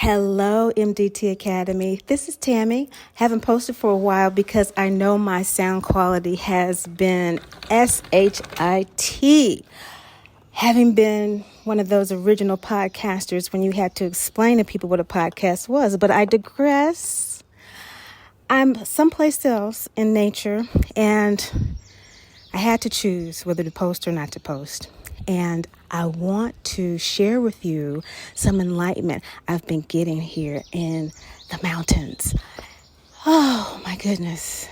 Hello, MDT Academy. This is Tammy. Haven't posted for a while because I know my sound quality has been SHIT. Having been one of those original podcasters when you had to explain to people what a podcast was, but I digress. I'm someplace else in nature, and I had to choose whether to post or not to post. And I want to share with you some enlightenment I've been getting here in the mountains. Oh, my goodness.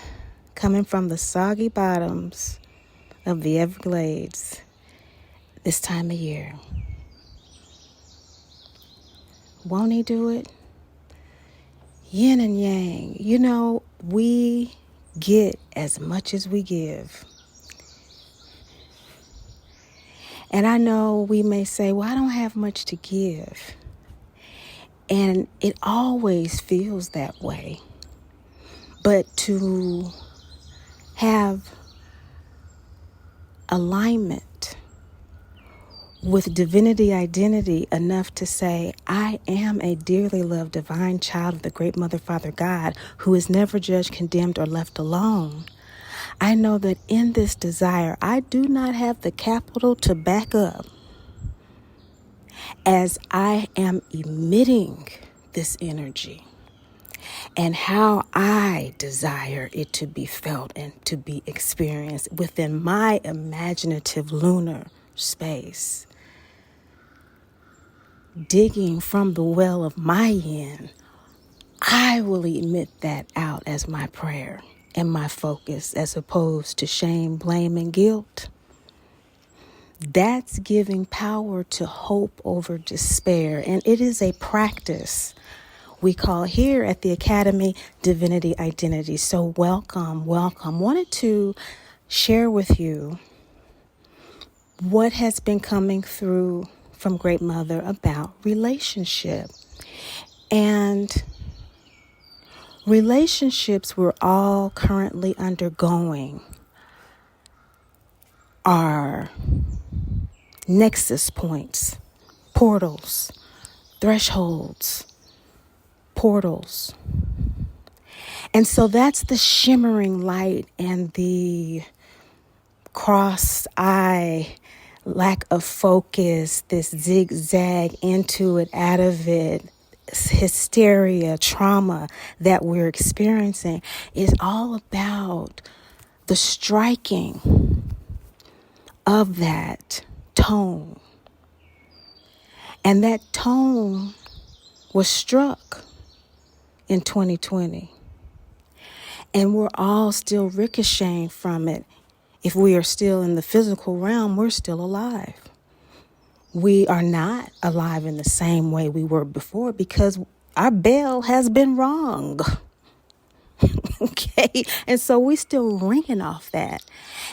Coming from the soggy bottoms of the Everglades this time of year. Won't he do it? Yin and yang. You know, we get as much as we give. And I know we may say, well, I don't have much to give. And it always feels that way. But to have alignment with divinity identity enough to say, I am a dearly loved divine child of the great Mother, Father, God, who is never judged, condemned, or left alone. I know that in this desire, I do not have the capital to back up as I am emitting this energy and how I desire it to be felt and to be experienced within my imaginative lunar space. Digging from the well of my yin, I will emit that out as my prayer and my focus, as opposed to shame, blame, and guilt. That's giving power to hope over despair. And it is a practice we call here at the Academy Divinity Identity. So welcome. Wanted to share with you what has been coming through from Great Mother about relationship. And relationships we're all currently undergoing are nexus points, portals, thresholds, portals. And so that's the shimmering light and the cross-eye, lack of focus, this zigzag into it, out of it, hysteria, trauma that we're experiencing is all about the striking of that tone. And that tone was struck in 2020. And we're all still ricocheting from it. If we are still in the physical realm, we're still alive. We are not alive in the same way we were before because our bell has been rung. Okay? And so we're still ringing off that.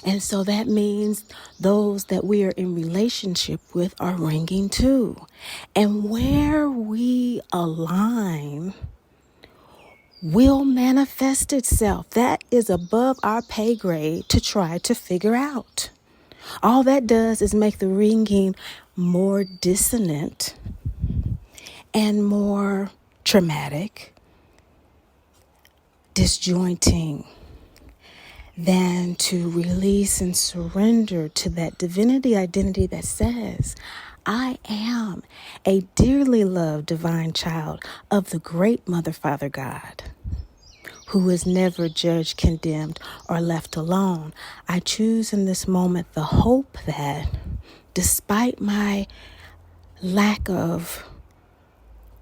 And so that means those that we are in relationship with are ringing too. And where we align will manifest itself. That is above our pay grade to try to figure out. All that does is make the ringing more dissonant and more traumatic, disjointing, than to release and surrender to that divinity identity that says, I am a dearly loved divine child of the great Mother, Father, God, who is never judged, condemned, or left alone. I choose in this moment the hope that despite my lack of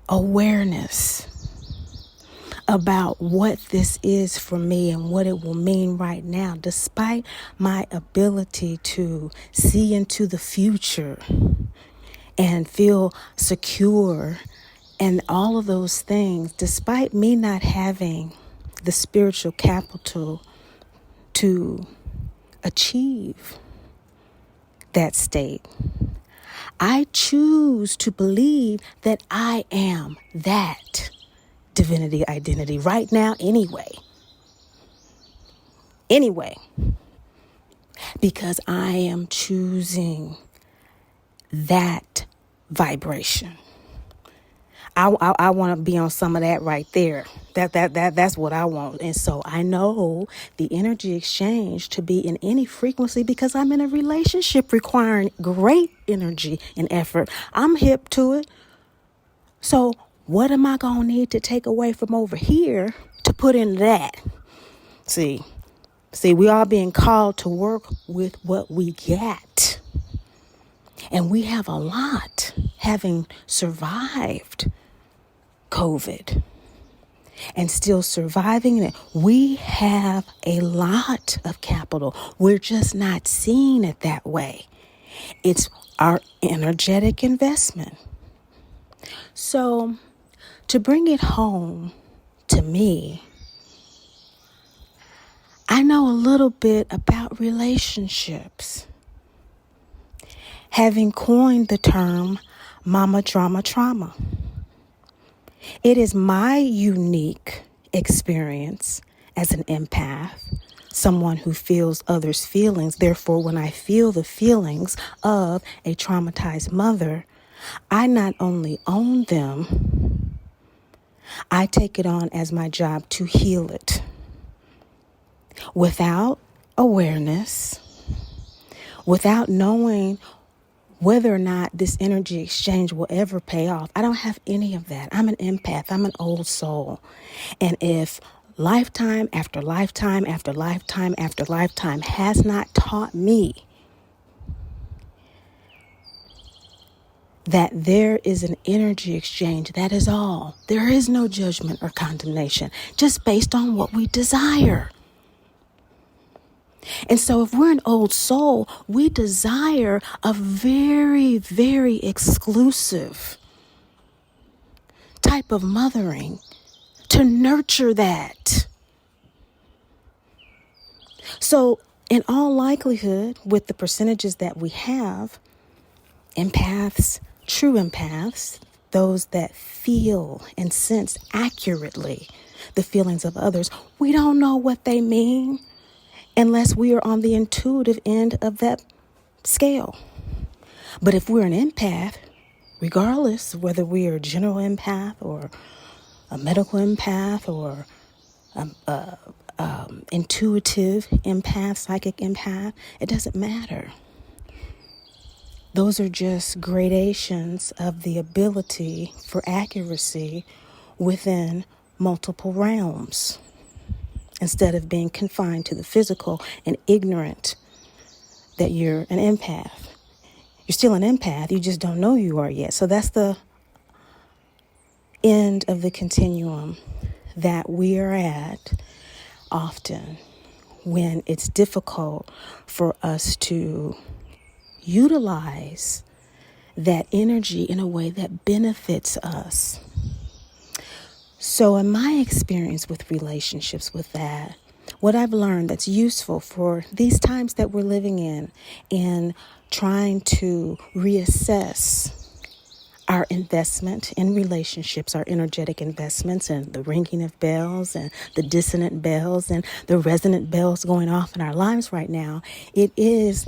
awareness about what this is for me and what it will mean right now, despite my ability to see into the future and feel secure and all of those things, despite me not having the spiritual capital to achieve that state, I choose to believe that I am that divinity identity right now anyway. Because I am choosing that vibration. I want to be on some of that right there. That's what I want. And so I know the energy exchange to be in any frequency because I'm in a relationship requiring great energy and effort. I'm hip to it. So what am I going to need to take away from over here to put in that? See, we are being called to work with what we get. And we have a lot, having survived COVID and still surviving it. We have a lot of capital. We're just not seeing it that way. It's our energetic investment. So to bring it home to me, I know a little bit about relationships, having coined the term mama drama trauma. It is my unique experience as an empath, someone who feels others' feelings. Therefore, when I feel the feelings of a traumatized mother, I not only own them, I take it on as my job to heal it. Without awareness, without knowing whether or not this energy exchange will ever pay off, I don't have any of that. I'm an empath. I'm an old soul. And if lifetime after lifetime after lifetime after lifetime has not taught me that there is an energy exchange, that is all. There is no judgment or condemnation, just based on what we desire. And so if we're an old soul, we desire a very, very exclusive type of mothering to nurture that. So in all likelihood, with the percentages that we have, empaths, true empaths, those that feel and sense accurately the feelings of others, we don't know what they mean unless we are on the intuitive end of that scale. But if we're an empath, regardless whether we are a general empath or a medical empath or intuitive empath, psychic empath, it doesn't matter. Those are just gradations of the ability for accuracy within multiple realms, instead of being confined to the physical and ignorant that you're an empath. You're still an empath, you just don't know you are yet. So that's the end of the continuum that we are at often when it's difficult for us to utilize that energy in a way that benefits us. So in my experience with relationships with that, what I've learned that's useful for these times that we're living in trying to reassess our investment in relationships, our energetic investments, and the ringing of bells and the dissonant bells and the resonant bells going off in our lives right now, it is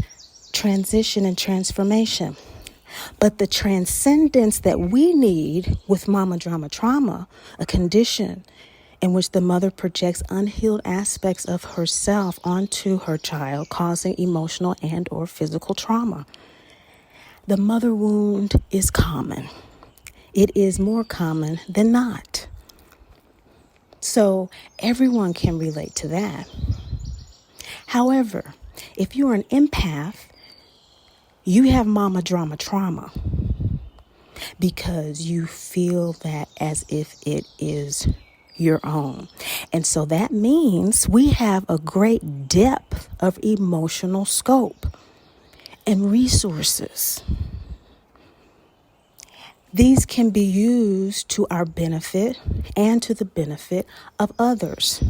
transition and transformation. But the transcendence that we need with mama drama trauma, a condition in which the mother projects unhealed aspects of herself onto her child, causing emotional and or physical trauma. The mother wound is common. It is more common than not. So everyone can relate to that. However, if you're an empath, you have mama drama trauma because you feel that as if it is your own. And so that means we have a great depth of emotional scope and resources. These can be used to our benefit and to the benefit of others.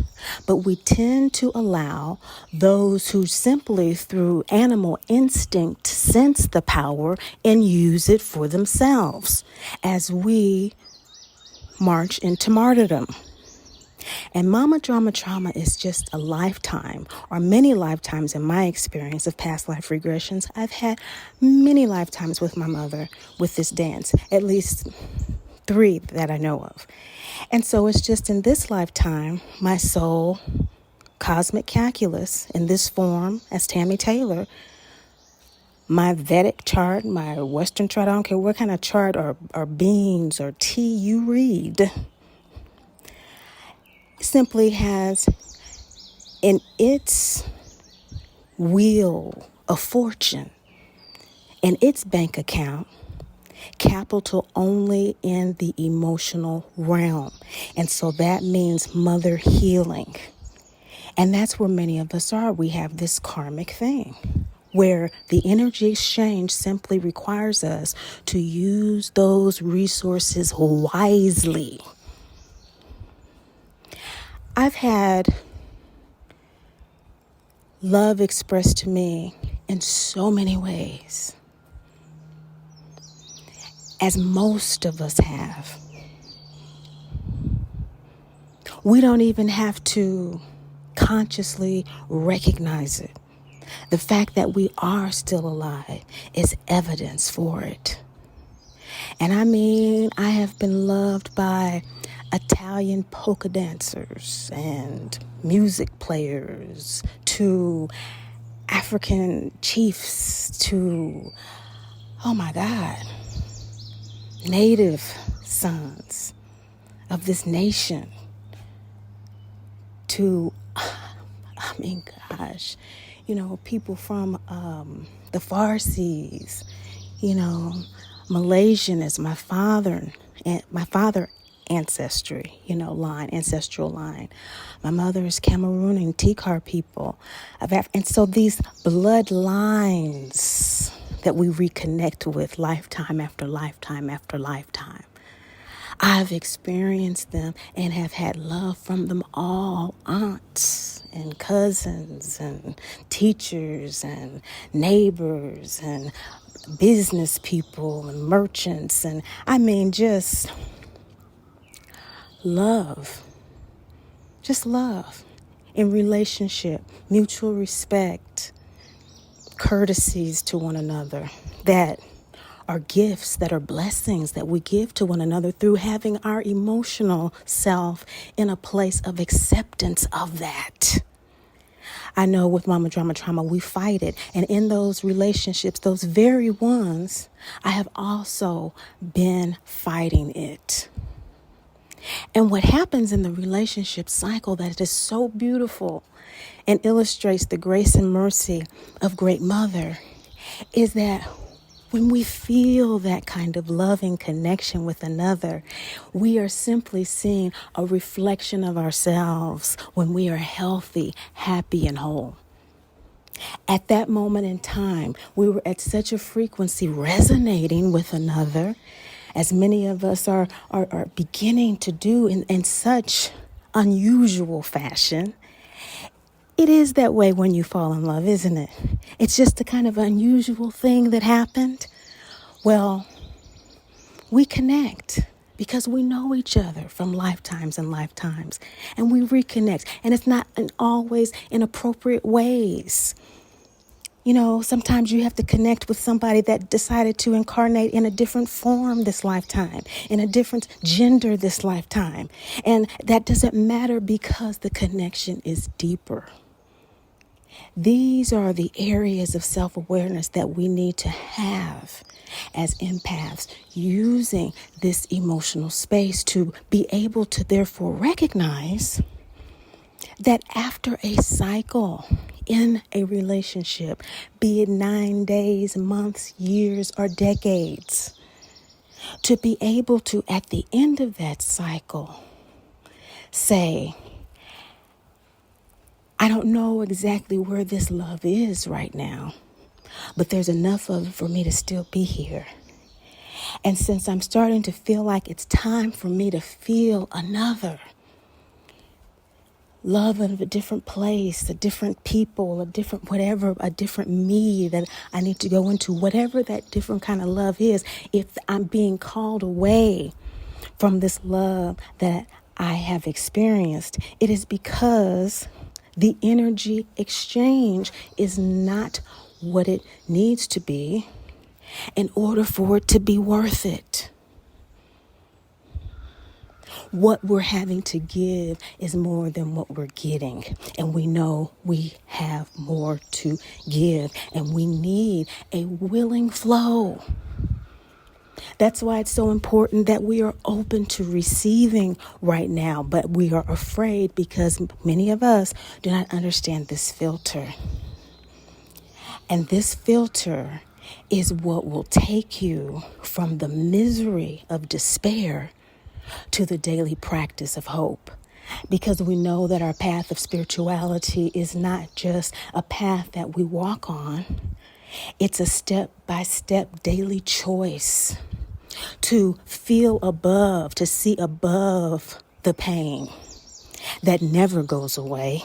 But we tend to allow those who simply through animal instinct sense the power and use it for themselves as we march into martyrdom. And mama drama trauma is just a lifetime or many lifetimes in my experience of past life regressions. I've had many lifetimes with my mother with this dance, at least 3 that I know of. And so it's just in this lifetime, my soul, cosmic calculus in this form as Tammy Taylor, my Vedic chart, my Western chart, I don't care what kind of chart or beings or tea you read, simply has in its wheel of fortune, in its bank account, capital only in the emotional realm. And so that means mother healing. And that's where many of us are. We have this karmic thing where the energy exchange simply requires us to use those resources wisely. I've had love expressed to me in so many ways, as most of us have. We don't even have to consciously recognize it. The fact that we are still alive is evidence for it. And I mean, I have been loved by Italian polka dancers and music players, to African chiefs, to, oh my God, native sons of this nation, to, I mean, gosh, people from the Farsis, Malaysian is my father ancestry, ancestral line. My mother is Cameroonian Tikar people. And so these bloodlines that we reconnect with lifetime after lifetime after lifetime, I've experienced them and have had love from them all, aunts and cousins and teachers and neighbors and business people and merchants. And I mean, just love in relationship, mutual respect, courtesies to one another that are gifts, that are blessings that we give to one another through having our emotional self in a place of acceptance of that. I know with Mama Drama Trauma, we fight it. And in those relationships, those very ones, I have also been fighting it. And what happens in the relationship cycle that is so beautiful and illustrates the grace and mercy of Great Mother is that when we feel that kind of loving connection with another, we are simply seeing a reflection of ourselves when we are healthy, happy, and whole. At that moment in time, we were at such a frequency resonating with another, as many of us are beginning to do in such unusual fashion. It is that way when you fall in love, isn't it? It's just a kind of unusual thing that happened. Well, we connect because we know each other from lifetimes and lifetimes, and we reconnect. And it's not always in appropriate ways. Sometimes you have to connect with somebody that decided to incarnate in a different form this lifetime, in a different gender this lifetime. And that doesn't matter because the connection is deeper. These are the areas of self-awareness that we need to have as empaths, using this emotional space to be able to therefore recognize that after a cycle in a relationship, be it 9 days, months, years, or decades, to be able to, at the end of that cycle, say, I don't know exactly where this love is right now, but there's enough of it for me to still be here. And since I'm starting to feel like it's time for me to feel another love of a different place, a different people, a different whatever, a different me that I need to go into, whatever that different kind of love is, if I'm being called away from this love that I have experienced, it is because the energy exchange is not what it needs to be in order for it to be worth it. What we're having to give is more than what we're getting. And we know we have more to give. And we need a willing flow. That's why it's so important that we are open to receiving right now. But we are afraid because many of us do not understand this filter. And this filter is what will take you from the misery of despair to the daily practice of hope. Because we know that our path of spirituality is not just a path that we walk on. It's a step-by-step daily choice to feel above, to see above the pain that never goes away.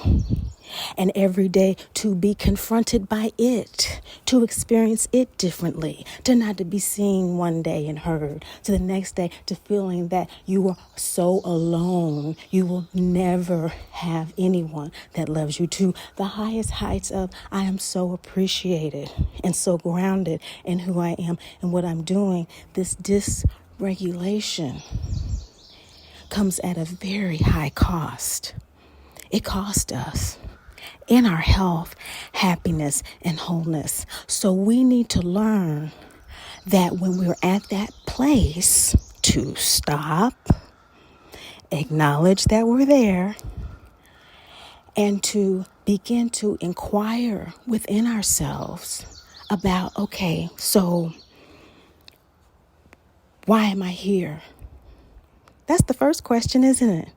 And every day to be confronted by it, to experience it differently, to not to be seen one day and heard, to the next day to feeling that you are so alone. You will never have anyone that loves you, to the highest heights of I am so appreciated and so grounded in who I am and what I'm doing. This dysregulation comes at a very high cost. It cost us in our health, happiness, and wholeness. So we need to learn that when we're at that place, to stop, acknowledge that we're there, and to begin to inquire within ourselves about, okay, so why am I here? That's the first question, isn't it?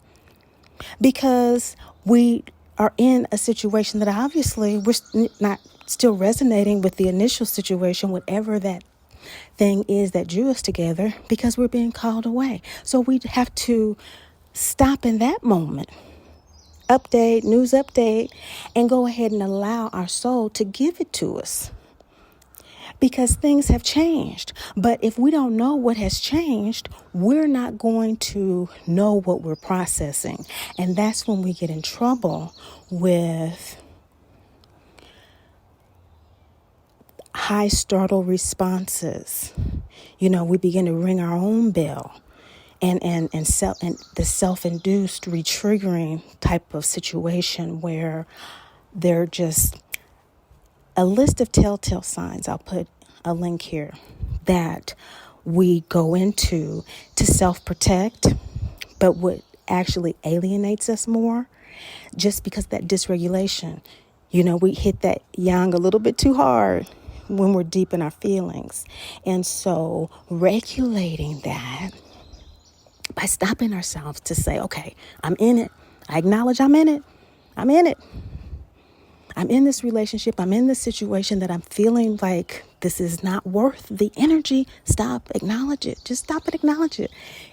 Because we are in a situation that obviously we're not still resonating with the initial situation, whatever that thing is that drew us together, because we're being called away. So we have to stop in that moment, news update, and go ahead and allow our soul to give it to us. Because things have changed. But if we don't know what has changed, we're not going to know what we're processing. And that's when we get in trouble with high startle responses. We begin to ring our own bell. And the self-induced retriggering type of situation where they're just a list of telltale signs. I'll put a link here that we go into to self-protect, but what actually alienates us more, just because that dysregulation, we hit that yang a little bit too hard when we're deep in our feelings. And so regulating that by stopping ourselves to say, okay, I'm in it. I acknowledge I'm in it. I'm in it. I'm in this relationship. I'm in this situation that I'm feeling like this is not worth the energy. Stop, acknowledge it. Just stop and acknowledge it.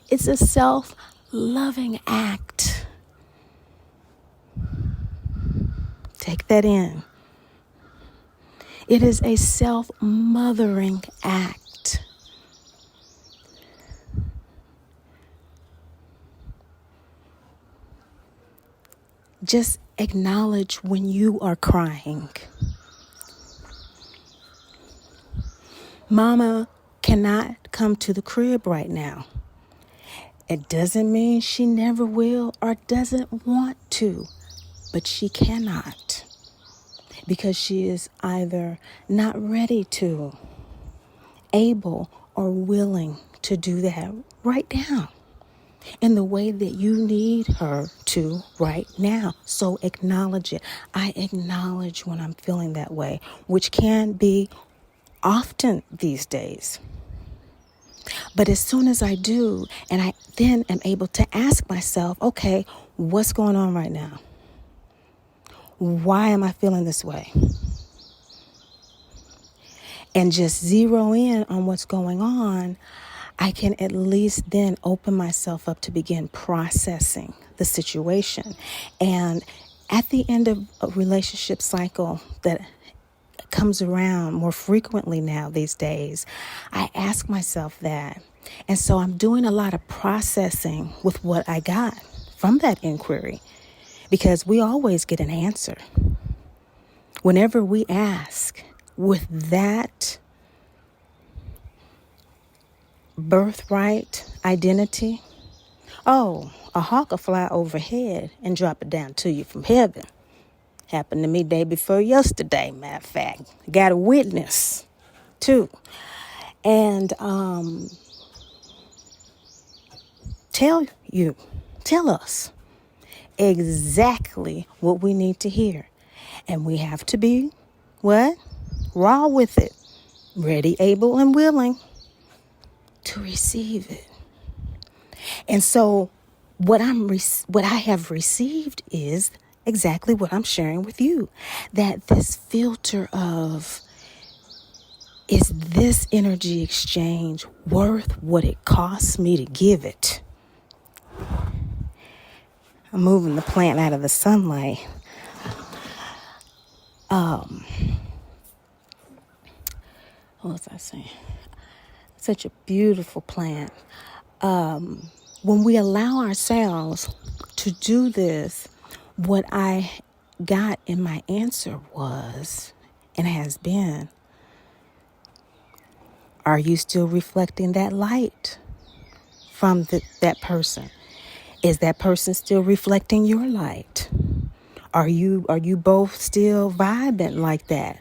It's a self-loving act. Take that in. It is a self-mothering act. Just acknowledge when you are crying. Mama cannot come to the crib right now. It doesn't mean she never will or doesn't want to, but she cannot, because she is either not ready to, able, or willing to do that right now in the way that you need her to right now. So acknowledge it. I acknowledge when I'm feeling that way, which can be often these days. But as soon as I do, and I then am able to ask myself, okay, what's going on right now? Why am I feeling this way? And just zero in on what's going on, I can at least then open myself up to begin processing the situation. And at the end of a relationship cycle that comes around more frequently now these days, I ask myself that. And so I'm doing a lot of processing with what I got from that inquiry, because we always get an answer. Whenever we ask with that birthright identity Oh, a hawk will fly overhead and drop it down to you from heaven. Happened to me day before yesterday, matter of fact. Got a witness, too. And tell us exactly what we need to hear. And we have to be, what? Raw with it. Ready, able, and willing to receive it. And so what I have received is exactly what I'm sharing with you. That this filter of, is this energy exchange worth what it costs me to give it? I'm moving the plant out of the sunlight. What was I saying? Such a beautiful plant. When we allow ourselves to do this, what I got in my answer was, and has been, are you still reflecting that light from that person? Is that person still reflecting your light? Are you both still vibing like that?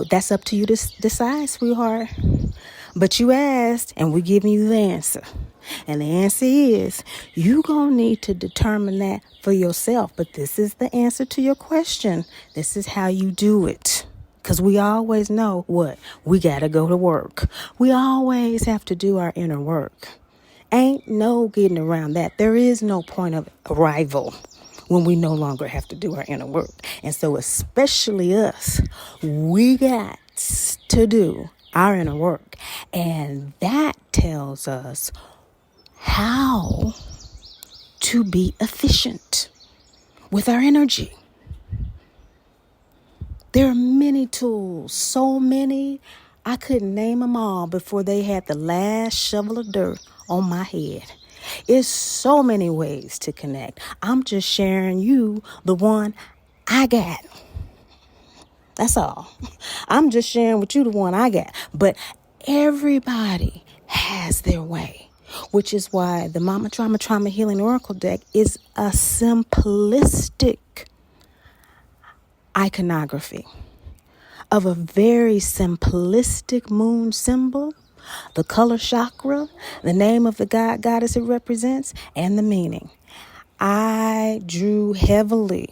That's up to you to decide, sweetheart. But you asked, and we're giving you the answer. And the answer is, you gonna need to determine that for yourself. But this is the answer to your question. This is how you do it. Because we always know what? We gotta go to work. We always have to do our inner work. Ain't no getting around that. There is no point of arrival when we no longer have to do our inner work. And so especially us, we got to do our inner work. And that tells us how to be efficient with our energy. There are many tools, so many, I couldn't name them all before they had the last shovel of dirt on my head. It's so many ways to connect. I'm just sharing you the one I got. That's all. I'm just sharing with you the one I got. But everybody has their way, which is why the Mama Trauma Healing Oracle deck is a simplistic iconography of a very simplistic moon symbol, the color chakra, the name of the god, goddess it represents, and the meaning. I drew heavily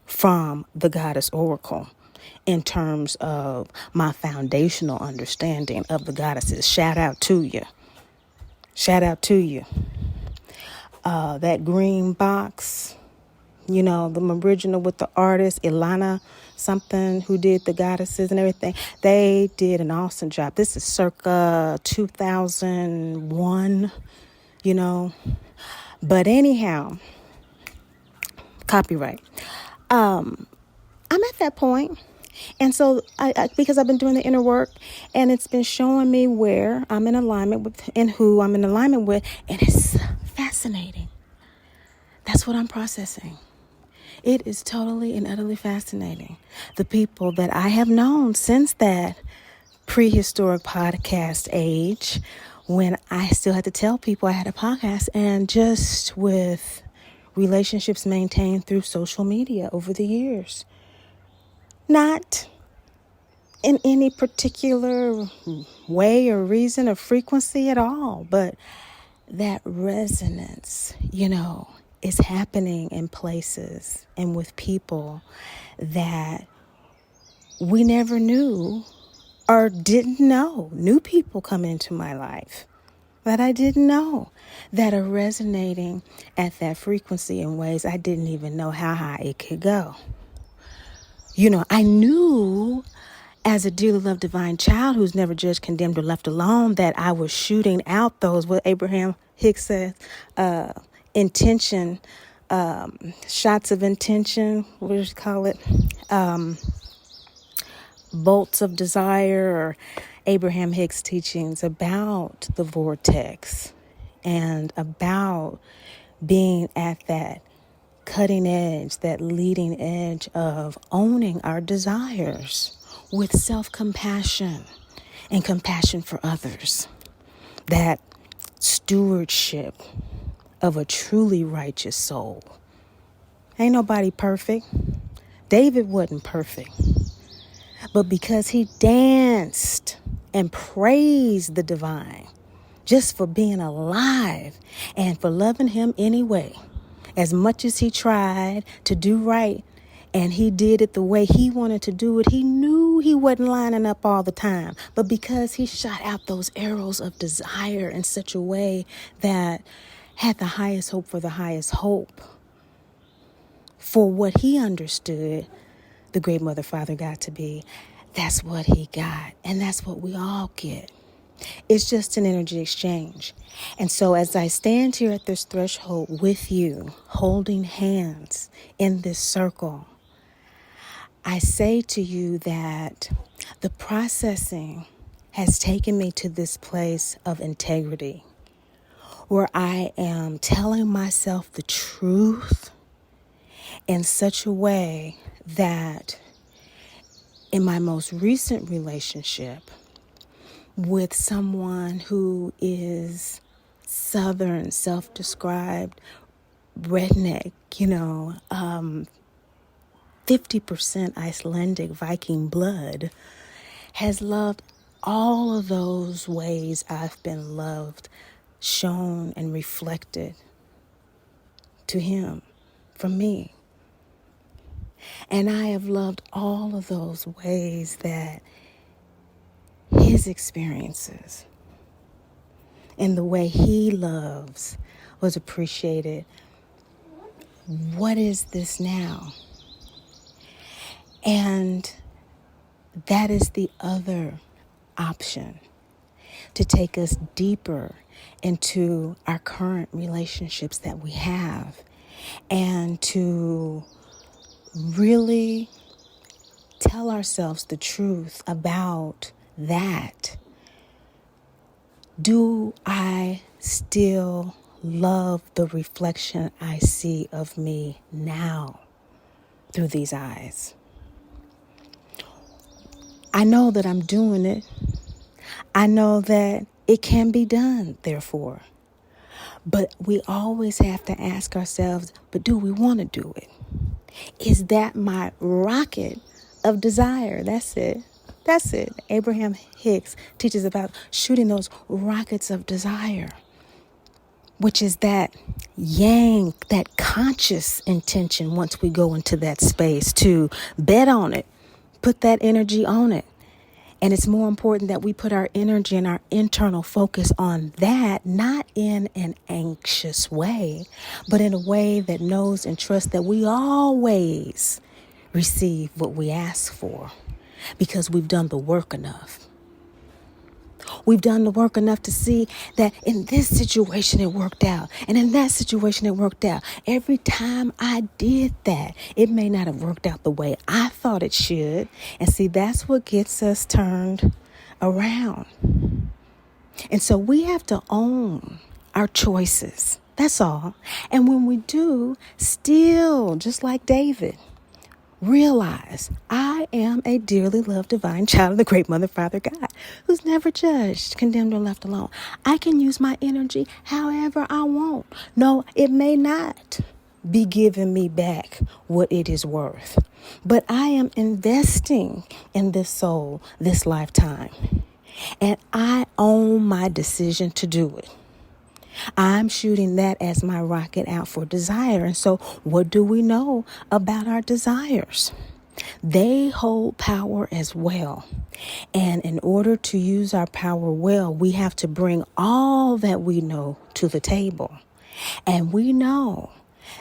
from the goddess oracle in terms of my foundational understanding of the goddesses. Shout out to you. Shout out to you. That green box, the original with the artist, Ilana something, who did the goddesses and everything. They did an awesome job. This is circa 2001, But anyhow, copyright. I'm at that point. And so I because I've been doing the inner work, and it's been showing me where I'm in alignment with and who I'm in alignment with. And it's fascinating. That's what I'm processing. It is totally and utterly fascinating. The people that I have known since that prehistoric podcast age, when I still had to tell people I had a podcast, and just with relationships maintained through social media over the years. Not in any particular way or reason or frequency at all, but that resonance, is happening in places and with people that we never knew or didn't know. New people come into my life that I didn't know that are resonating at that frequency in ways I didn't even know how high it could go. I knew as a dearly loved divine child who's never judged, condemned, or left alone that I was shooting out those, what Abraham Hicks said, intention, shots of intention, what do you call it? Bolts of desire, or Abraham Hicks teachings about the vortex and about being at that cutting edge, that leading edge of owning our desires with self-compassion and compassion for others. That stewardship of a truly righteous soul. Ain't nobody perfect. David wasn't perfect. But because he danced and praised the divine just for being alive and for loving him anyway, as much as he tried to do right and he did it the way he wanted to do it, he knew he wasn't lining up all the time. But because he shot out those arrows of desire in such a way that had the highest hope for the highest hope for what he understood the great mother, father God to be, that's what he got. And that's what we all get. It's just an energy exchange. And so as I stand here at this threshold with you, holding hands in this circle, I say to you that the processing has taken me to this place of integrity where I am telling myself the truth in such a way that in my most recent relationship with someone who is Southern, self-described redneck, 50% Icelandic Viking blood, has loved all of those ways I've been loved, shown and reflected to him from me. And I have loved all of those ways that his experiences and the way he loves was appreciated. What is this now? And that is the other option, to take us deeper into our current relationships that we have and to really tell ourselves the truth about that. Do I still love the reflection I see of me now through these eyes? I know that I'm doing it. I know that it can be done, therefore. But we always have to ask ourselves, but do we want to do it? Is that my rocket of desire? That's it. That's it. Abraham Hicks teaches about shooting those rockets of desire, which is that yang, that conscious intention once we go into that space to bet on it, put that energy on it. And it's more important that we put our energy and our internal focus on that, not in an anxious way, but in a way that knows and trusts that we always receive what we ask for because we've done the work enough. We've done the work enough to see that in this situation it worked out, and in that situation it worked out. Every time I did that, it may not have worked out the way I thought it should. And see, that's what gets us turned around. And so we have to own our choices. That's all. And when we do, still, just like David, realize I am a dearly loved divine child of the great mother, father God, who's never judged, condemned, or left alone. I can use my energy however I want. No, it may not be giving me back what it is worth, but I am investing in this soul, this lifetime, and I own my decision to do it. I'm shooting that as my rocket out for desire. And so what do we know about our desires? They hold power as well. And in order to use our power well, we have to bring all that we know to the table. And we know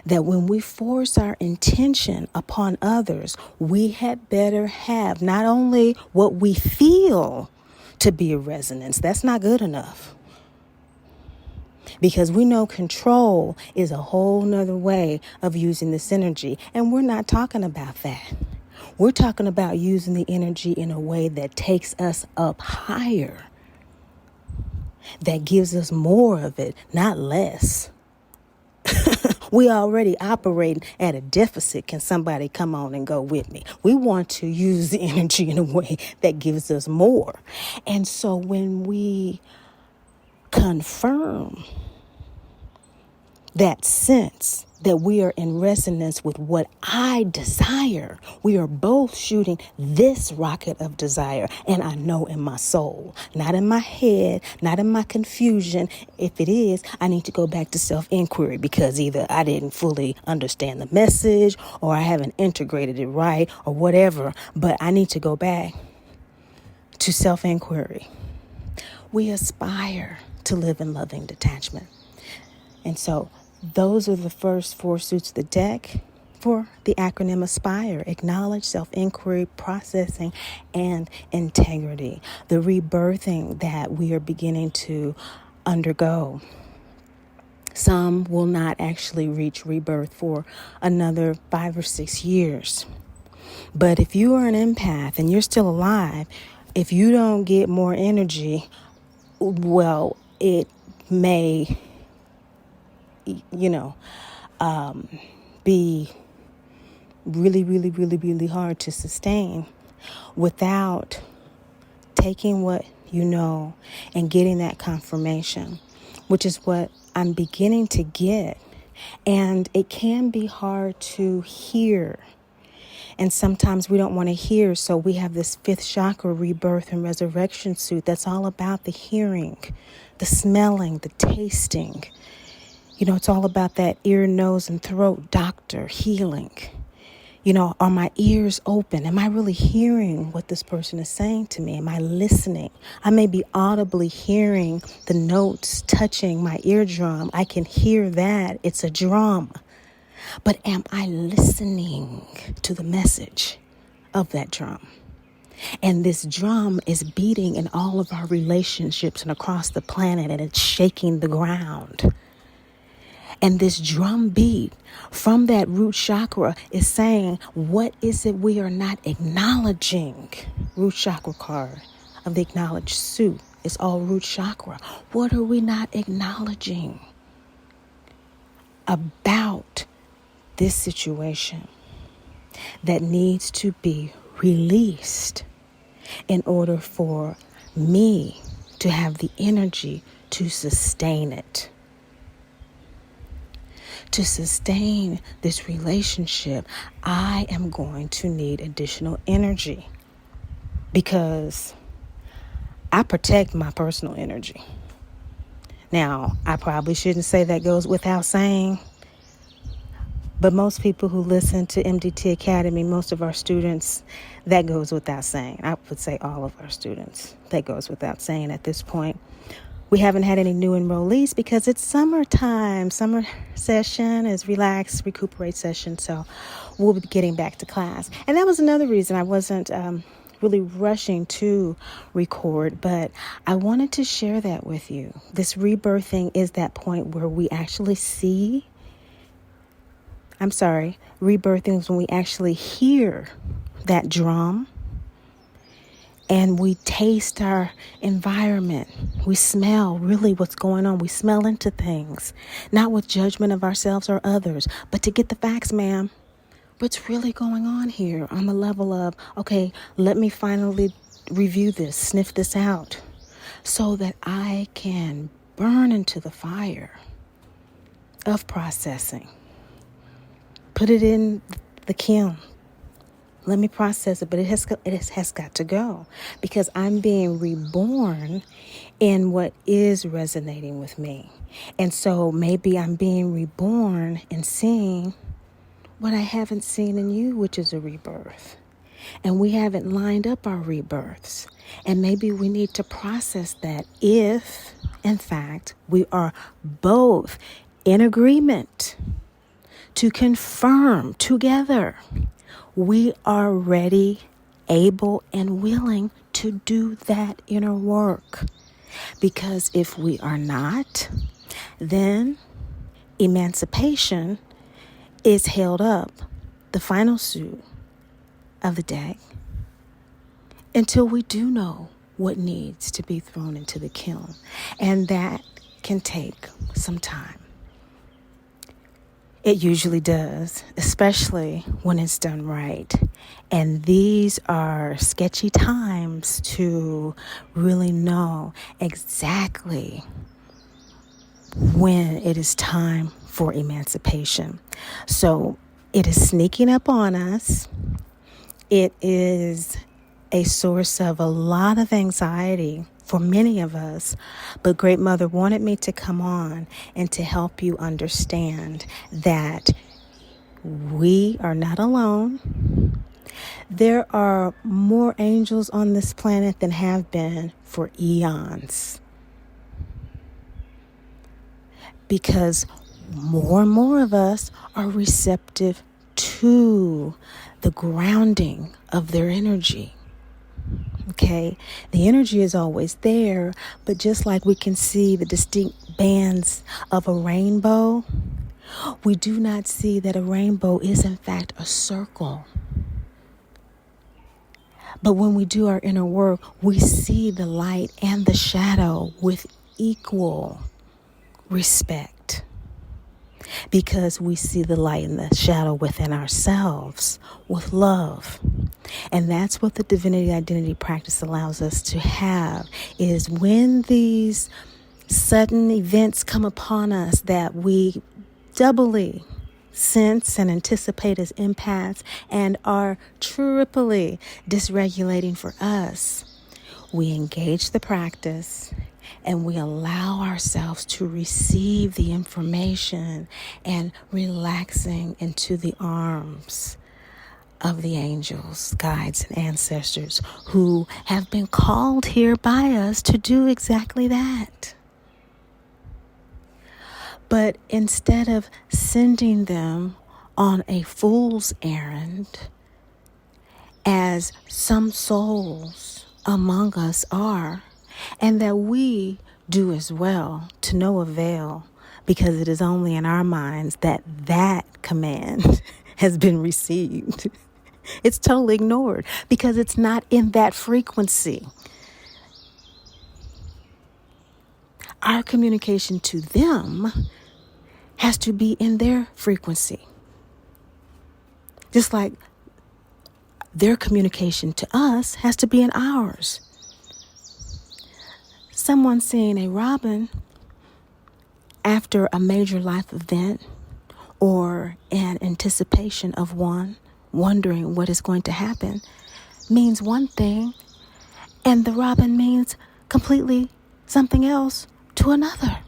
that when we force our intention upon others, we had better have not only what we feel to be a resonance. That's not good enough. Because we know control is a whole nother way of using this energy. And we're not talking about that. We're talking about using the energy in a way that takes us up higher. That gives us more of it, not less. We already operate at a deficit. Can somebody come on and go with me? We want to use the energy in a way that gives us more. And so when we confirm that sense that we are in resonance with what I desire. We are both shooting this rocket of desire. And I know in my soul, not in my head, not in my confusion. If it is, I need to go back to self-inquiry because either I didn't fully understand the message or I haven't integrated it right or whatever. But I need to go back to self-inquiry. We aspire to live in loving detachment. And so those are the first 4 suits of the deck for the acronym ASPIRE: acknowledge, self-inquiry, processing, and integrity. The rebirthing that we are beginning to undergo. Some will not actually reach rebirth for another 5 or 6 years. But if you are an empath and you're still alive, if you don't get more energy, well, it may be really, really, really, really hard to sustain without taking what you know and getting that confirmation, which is what I'm beginning to get. And it can be hard to hear. And sometimes we don't want to hear. So we have this 5th chakra rebirth and resurrection suit that's all about the hearing, the smelling, the tasting. It's all about that ear, nose, and throat doctor healing. Are my ears open? Am I really hearing what this person is saying to me? Am I listening? I may be audibly hearing the notes touching my eardrum. I can hear that. It's a drum. But am I listening to the message of that drum? And this drum is beating in all of our relationships and across the planet, and it's shaking the ground. And this drum beat from that root chakra is saying, what is it we are not acknowledging? Root chakra card of the acknowledged suit is all root chakra. What are we not acknowledging about this situation that needs to be released in order for me to have the energy to sustain it? To sustain this relationship, I am going to need additional energy because I protect my personal energy. Now, I probably shouldn't say that goes without saying, but most people who listen to MDT Academy, most of our students, that goes without saying. I would say all of our students, that goes without saying at this point. We haven't had any new enrollees because it's summertime. Summer session is relax, recuperate session. So we'll be getting back to class. And that was another reason I wasn't really rushing to record, but I wanted to share that with you. This rebirthing is that point where we actually rebirthing is when we actually hear that drum. And we taste our environment. We smell really what's going on. We smell into things, not with judgment of ourselves or others, but to get the facts, ma'am. What's really going on here on the level of, okay, let me finally review this, sniff this out so that I can burn into the fire of processing. Put it in the kiln. Let me process it, but it has got to go because I'm being reborn in what is resonating with me. And so maybe I'm being reborn and seeing what I haven't seen in you, which is a rebirth. And we haven't lined up our rebirths. And maybe we need to process that if, in fact, we are both in agreement to confirm together we are ready, able, and willing to do that inner work. Because if we are not, then emancipation is held up, the final suit of the deck, until we do know what needs to be thrown into the kiln. And that can take some time. It usually does, especially when it's done right. And these are sketchy times to really know exactly when it is time for emancipation. So it is sneaking up on us. It is a source of a lot of anxiety for many of us, but Great Mother wanted me to come on and to help you understand that we are not alone. There are more angels on this planet than have been for eons, because more and more of us are receptive to the grounding of their energy. Okay, the energy is always there, but just like we can see the distinct bands of a rainbow, we do not see that a rainbow is in fact a circle. But when we do our inner work, we see the light and the shadow with equal respect, because we see the light and the shadow within ourselves with love. And that's what the divinity identity practice allows us to have, is when these sudden events come upon us that we doubly sense and anticipate as empaths and are triply dysregulating for us, we engage the practice and we allow ourselves to receive the information and relaxing into the arms of the angels, guides, and ancestors who have been called here by us to do exactly that. But instead of sending them on a fool's errand, as some souls among us are, and that we do as well, to no avail, because it is only in our minds that that command has been received. It's totally ignored because it's not in that frequency. Our communication to them has to be in their frequency. Just like their communication to us has to be in ours. Someone seeing a robin after a major life event or in anticipation of one, wondering what is going to happen, means one thing, and the robin means completely something else to another.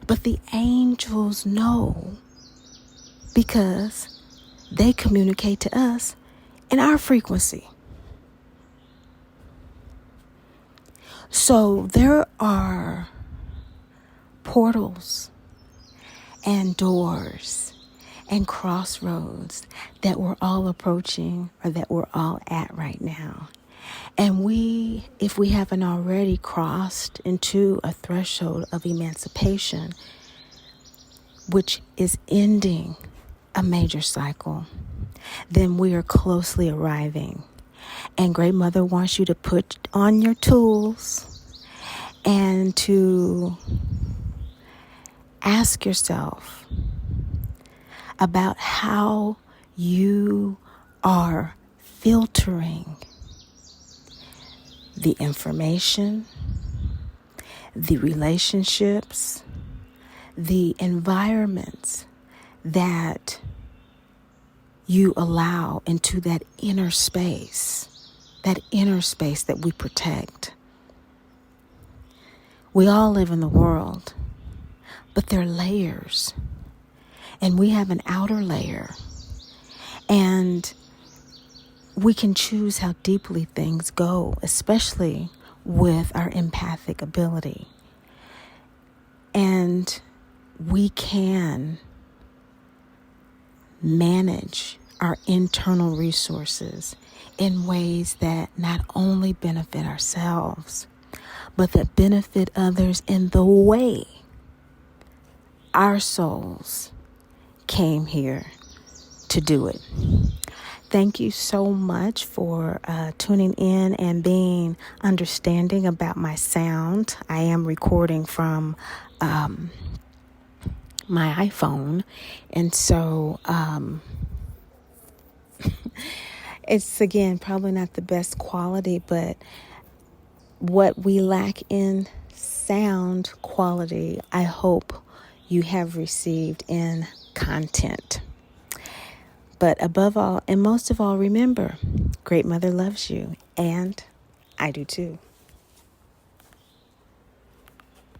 But the angels know, because they communicate to us in our frequency. So there are portals and doors and crossroads that we're all approaching, or that we're all at right now. And we, if we haven't already crossed into a threshold of emancipation, which is ending a major cycle, then we are closely arriving. And Great Mother wants you to put on your tools and to ask yourself about how you are filtering the information, the relationships, the environments that you allow into that inner space that we protect. We all live in the world, but there are layers, and we have an outer layer, and we can choose how deeply things go, especially with our empathic ability. And we can manage our internal resources in ways that not only benefit ourselves, but that benefit others in the way our souls came here to do it. Thank you so much for tuning in and being understanding about my sound. I am recording from my iPhone, and so it's, again, probably not the best quality, but what we lack in sound quality, I hope you have received in content. But above all, and most of all, remember, Great Mother loves you, and I do too.